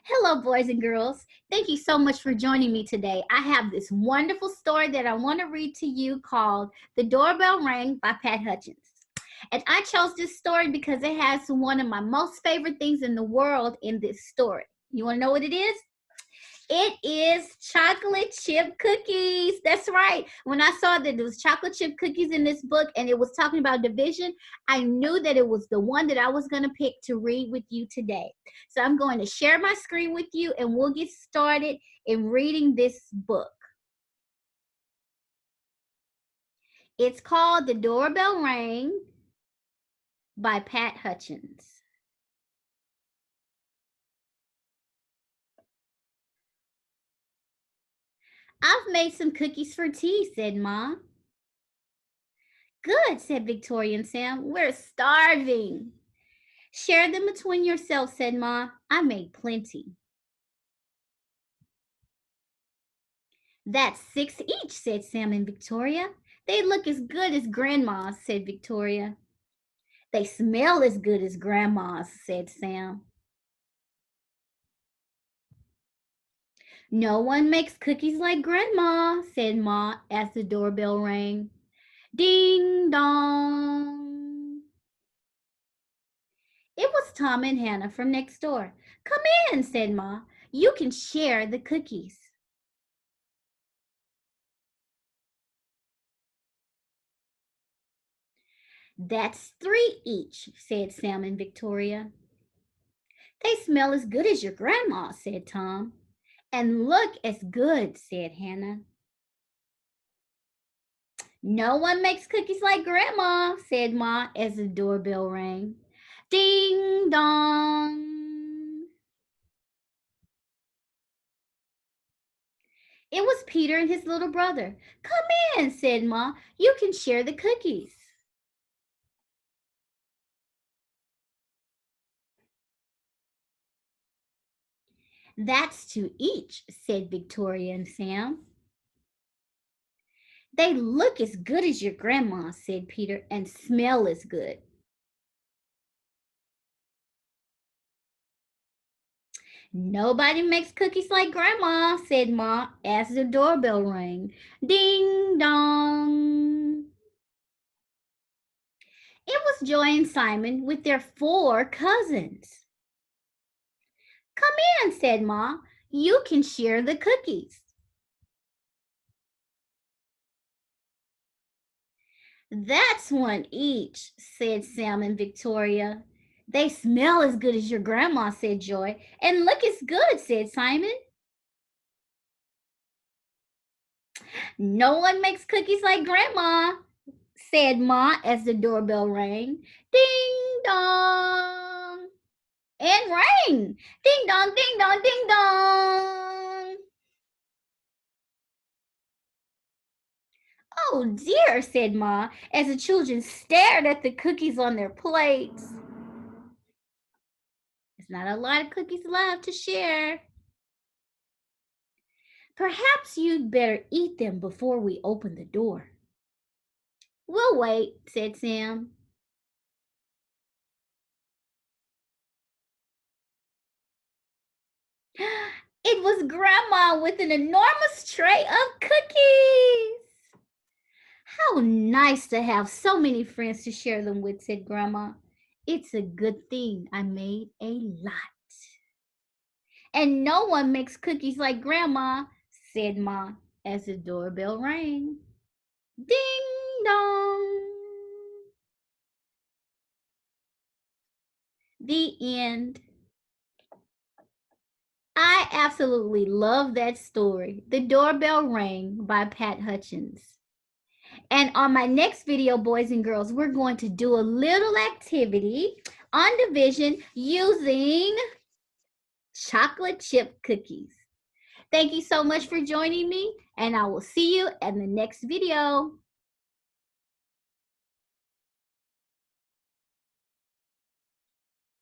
Hello, boys and girls. Thank you so much for joining me today. I have this wonderful story that I want to read to you called The Doorbell Rang by Pat Hutchins. And I chose this story because it has one of my most favorite things in the world in this story. You want to know what it is? It is chocolate chip cookies. That's right. When I saw that there was chocolate chip cookies in this book and it was talking about division, I knew that it was the one that I was going to pick to read with you today. So I'm going to share my screen with you and we'll get started in reading this book. It's called The Doorbell Rang by Pat Hutchins. I've made some cookies for tea, said Mom. Good, said Victoria and Sam. We're starving. Share them between yourselves, said Ma. I made plenty. That's 6 each, said Sam and Victoria. They look as good as Grandma's, said Victoria. They smell as good as Grandma's, said Sam. No one makes cookies like Grandma, said Ma as the doorbell rang. Ding dong. It was Tom and Hannah from next door. Come in, said Ma. You can share the cookies. That's 3 each, said Sam and Victoria. They smell as good as your grandma, said Tom. And look as good, said Hannah. No one makes cookies like Grandma, said Ma as the doorbell rang. Ding dong. It was Peter and his little brother. Come in, said Ma. You can share the cookies. That's 2 each, said Victoria and Sam. They look as good as your grandma, said Peter, and smell as good. Nobody makes cookies like Grandma, said Ma as the doorbell rang. Ding dong. It was Joy and Simon with their 4 cousins. Come in, said Ma. You can share the cookies. That's 1 each, said Sam and Victoria. They smell as good as your grandma, said Joy. And look as good, said Simon. No one makes cookies like Grandma, said Ma as the doorbell rang. Ding dong. And rang. Ding dong, ding dong, ding dong. Oh dear, said Ma as the children stared at the cookies on their plates. There's not a lot of cookies left to share. Perhaps you'd better eat them before we open the door. We'll wait, said Sam. It was Grandma with an enormous tray of cookies. How nice to have so many friends to share them with, said Grandma. It's a good thing I made a lot. And no one makes cookies like Grandma, said Ma as the doorbell rang. Ding dong. The end. I absolutely love that story. The Doorbell Rang by Pat Hutchins. And on my next video, boys and girls, we're going to do a little activity on division using chocolate chip cookies. Thank you so much for joining me, and I will see you in the next video.